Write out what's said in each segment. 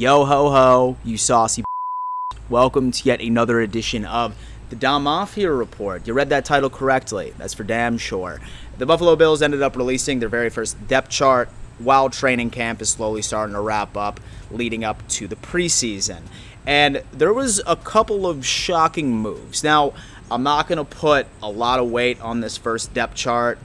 Yo ho ho, you saucy. Welcome to yet another edition of the Dom Mafia Report. You read that title correctly. That's for damn sure. The Buffalo Bills ended up releasing their very first depth chart while training camp is slowly starting to wrap up, leading up to the preseason. And there was a couple of shocking moves. Now, I'm not going to put a lot of weight on this first depth chart.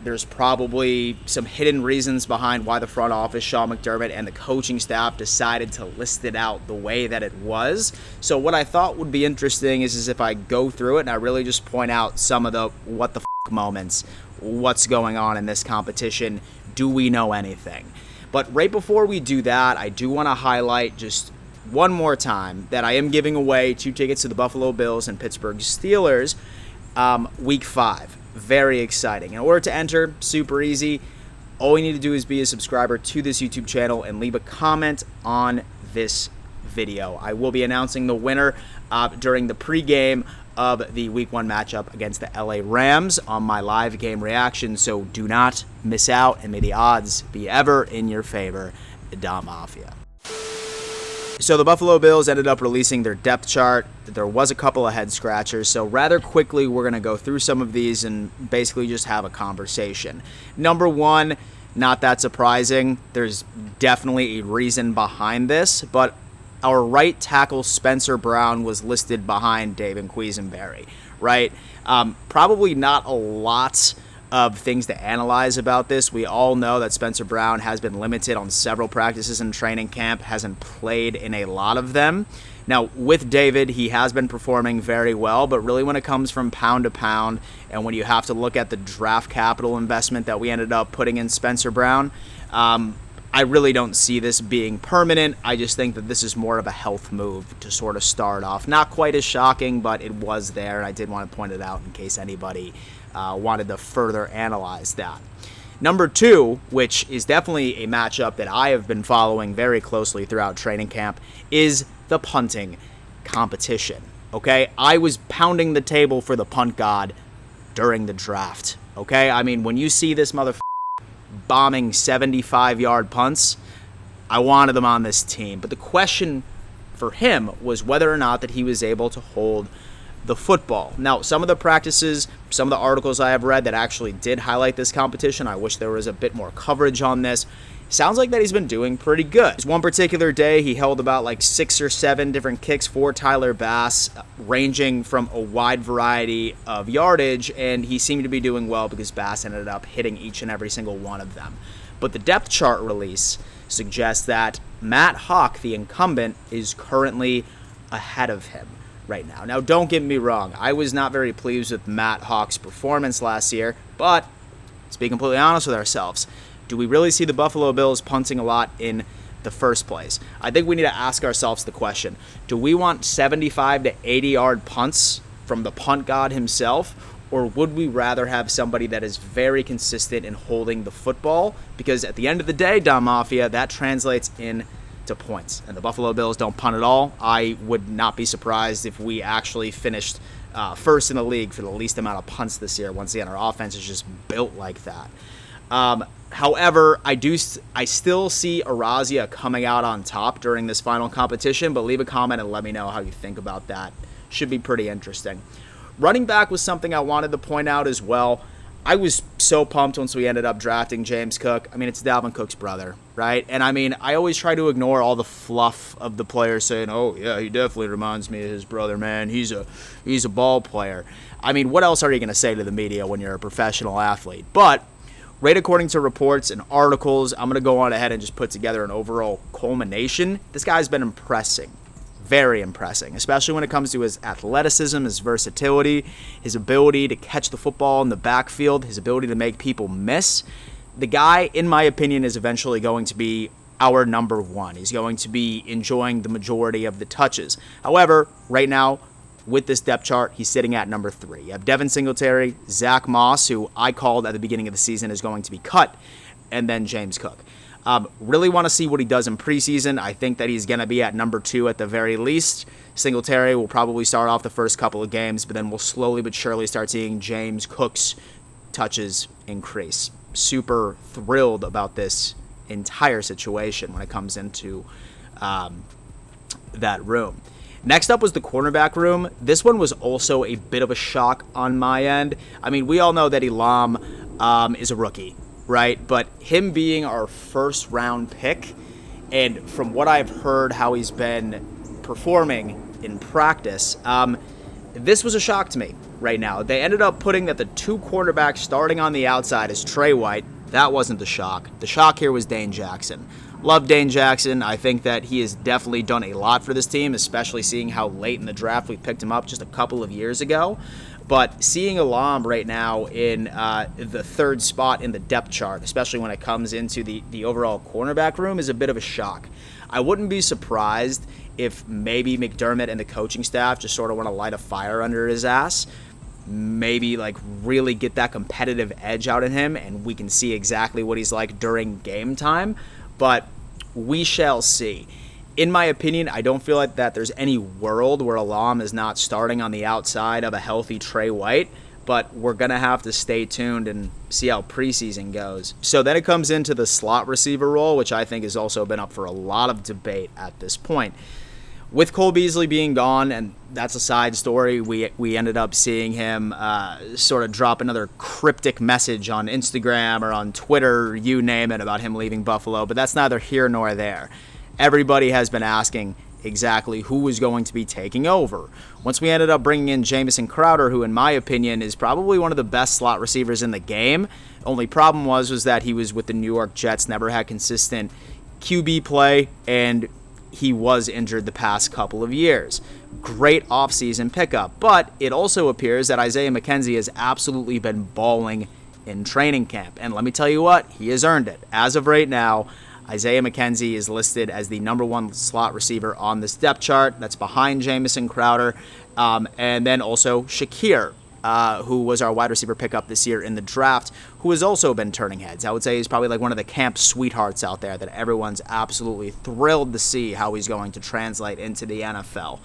There's probably some hidden reasons behind why the front office, Sean McDermott, and the coaching staff decided to list it out the way that it was. So what I thought would be interesting is if I go through it and I really just point out some of the what the f*** moments, what's going on in this competition, do we know anything? But right before we do that, I do want to highlight just one more time that I am giving away 2 tickets to the Buffalo Bills and Pittsburgh Steelers Week 5. Very exciting. In order to enter, super easy. All you need to do is be a subscriber to this YouTube channel and leave a comment on this video. I will be announcing the winner during the pregame of the Week 1 matchup against the LA Rams on my live game reaction, so do not miss out, and may the odds be ever in your favor, Dom Mafia. So the Buffalo Bills ended up releasing their depth chart. There was a couple of head scratchers, so rather quickly we're going to go through some of these and basically just have a conversation. Number 1, not that surprising. There's definitely a reason behind this, but our right tackle Spencer Brown was listed behind David Quisenberry, right? Probably not a lot of things to analyze about this. We all know that Spencer Brown has been limited on several practices in training camp, hasn't played in a lot of them. Now, with David, he has been performing very well, but really when it comes from pound to pound, and when you have to look at the draft capital investment that we ended up putting in Spencer Brown, I really don't see this being permanent. I just think that this is more of a health move to sort of start off. Not quite as shocking, but it was there, and I did want to point it out in case anybody wanted to further analyze that. Number 2, which is definitely a matchup that I have been following very closely throughout training camp, is the punting competition. Okay, I was pounding the table for the punt god during the draft. Okay, I mean, when you see this motherfucker bombing 75-yard punts, I wanted them on this team. But the question for him was whether or not that he was able to hold the football. Now, some of the practices, some of the articles I have read that actually did highlight this competition, I wish there was a bit more coverage on this, sounds like that he's been doing pretty good. One particular day, he held about like 6 or 7 different kicks for Tyler Bass, ranging from a wide variety of yardage, and he seemed to be doing well because Bass ended up hitting each and every single one of them. But the depth chart release suggests that Matt Hawk, the incumbent, is currently ahead of him right now. Now, don't get me wrong. I was not very pleased with Matt Hawk's performance last year, but let's be completely honest with ourselves. Do we really see the Buffalo Bills punting a lot in the first place? I think we need to ask ourselves the question, do we want 75 to 80-yard punts from the punt god himself, or would we rather have somebody that is very consistent in holding the football? Because at the end of the day, Dom Mafia, that translates into points. And the Buffalo Bills don't punt at all. I would not be surprised if we actually finished first in the league for the least amount of punts this year. Once again, our offense is just built like that. However, I still see Arazia coming out on top during this final competition, but leave a comment and let me know how you think about that. Should be pretty interesting. Running back was something I wanted to point out as well. I was so pumped once we ended up drafting James Cook. I mean, it's Dalvin Cook's brother, right? And I mean, I always try to ignore all the fluff of the players saying, oh, yeah, he definitely reminds me of his brother, man. He's a ball player. I mean, what else are you going to say to the media when you're a professional athlete? But right according to reports and articles, I'm going to go on ahead and just put together an overall culmination. This guy's been impressing. Very impressive, especially when it comes to his athleticism, his versatility, his ability to catch the football in the backfield, his ability to make people miss. The guy, in my opinion, is eventually going to be our number 1. He's going to be enjoying the majority of the touches. However, right now, with this depth chart, he's sitting at number 3. You have Devin Singletary, Zach Moss, who I called at the beginning of the season is going to be cut, and then James Cook. Really want to see what he does in preseason. I think that he's going to be at number 2 at the very least. Singletary will probably start off the first couple of games, but then we'll slowly but surely start seeing James Cook's touches increase. Super thrilled about this entire situation when it comes into that room. Next up was the cornerback room. This one was also a bit of a shock on my end. I mean, we all know that Elam is a rookie, right? But him being our first round pick, and from what I've heard how he's been performing in practice, this was a shock to me right now. They ended up putting that the two cornerbacks starting on the outside is Trey White. That wasn't the shock. The shock here was Dane Jackson. Love Dane Jackson. I think that he has definitely done a lot for this team, especially seeing how late in the draft we picked him up just a couple of years ago. But seeing Elam right now in the third spot in the depth chart, especially when it comes into the overall cornerback room, is a bit of a shock. I wouldn't be surprised if maybe McDermott and the coaching staff just sort of want to light a fire under his ass, maybe like really get that competitive edge out in him, and we can see exactly what he's like during game time. But we shall see. In my opinion, I don't feel like that there's any world where Elam is not starting on the outside of a healthy Trey White, but we're going to have to stay tuned and see how preseason goes. So then it comes into the slot receiver role, which I think has also been up for a lot of debate at this point. With Cole Beasley being gone, and that's a side story, we ended up seeing him sort of drop another cryptic message on Instagram or on Twitter, you name it, about him leaving Buffalo, but that's neither here nor there. Everybody has been asking exactly who was going to be taking over. Once we ended up bringing in Jamison Crowder, who in my opinion is probably one of the best slot receivers in the game. Only problem was that he was with the New York Jets, never had consistent QB play, and he was injured the past couple of years. Great offseason pickup, but it also appears that Isaiah Mckenzie has absolutely been balling in training camp. And let me tell you what, he has earned it. As of right now, Isaiah Mckenzie is listed as the number one slot receiver on this depth chart. That's behind Jamison Crowder. And then also Shakir, who was our wide receiver pickup this year in the draft, who has also been turning heads. I would say he's probably like one of the camp sweethearts out there that everyone's absolutely thrilled to see how he's going to translate into the NFL.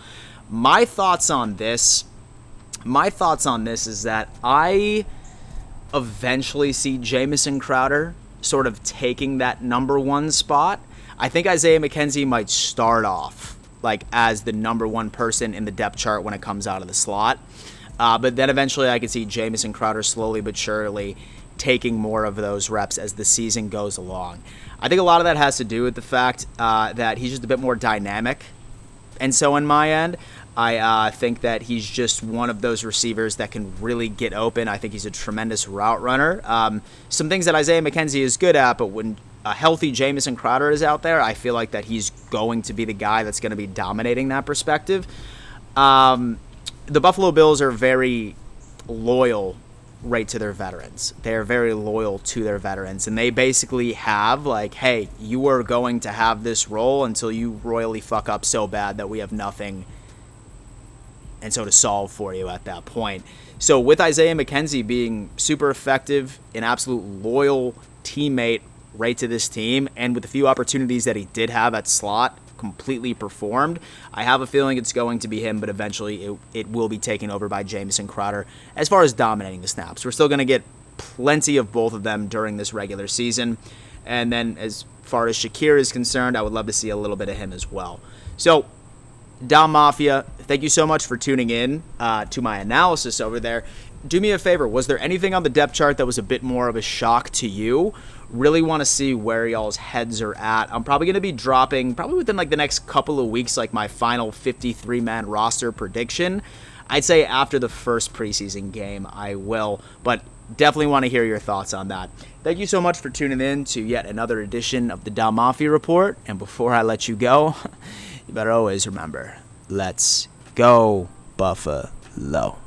My thoughts on this is that I eventually see Jamison Crowder sort of taking that number one spot. I think Isaiah Mckenzie might start off like as the number one person in the depth chart when it comes out of the slot. But then eventually I could see Jamison Crowder slowly but surely taking more of those reps as the season goes along. I think a lot of that has to do with the fact that he's just a bit more dynamic. And so on my end, I think that he's just one of those receivers that can really get open. I think he's a tremendous route runner. Some things that Isaiah Mckenzie is good at, but when a healthy Jamison Crowder is out there, I feel like that he's going to be the guy that's going to be dominating that perspective. The Buffalo Bills are very loyal right to their veterans. They're very loyal to their veterans, and they basically have like, hey, you are going to have this role until you royally fuck up so bad that we have nothing and so to solve for you at that point. So with Isaiah Mckenzie being super effective, an absolute loyal teammate right to this team, and with the few opportunities that he did have at slot, completely performed, I have a feeling it's going to be him, but eventually it will be taken over by Jamison Crowder as far as dominating the snaps. We're still going to get plenty of both of them during this regular season. And then as far as Shakir is concerned, I would love to see a little bit of him as well. So Dom Mafia, thank you so much for tuning in to my analysis over there. Do me a favor, was there anything on the depth chart that was a bit more of a shock to you? Really want to see where y'all's heads are at. I'm probably going to be dropping, probably within like the next couple of weeks, like my final 53-man roster prediction. I'd say after the first preseason game, I will, but definitely want to hear your thoughts on that. Thank you so much for tuning in to yet another edition of the Dom Mafia Report. And before I let you go, you better always remember, let's go Buffalo.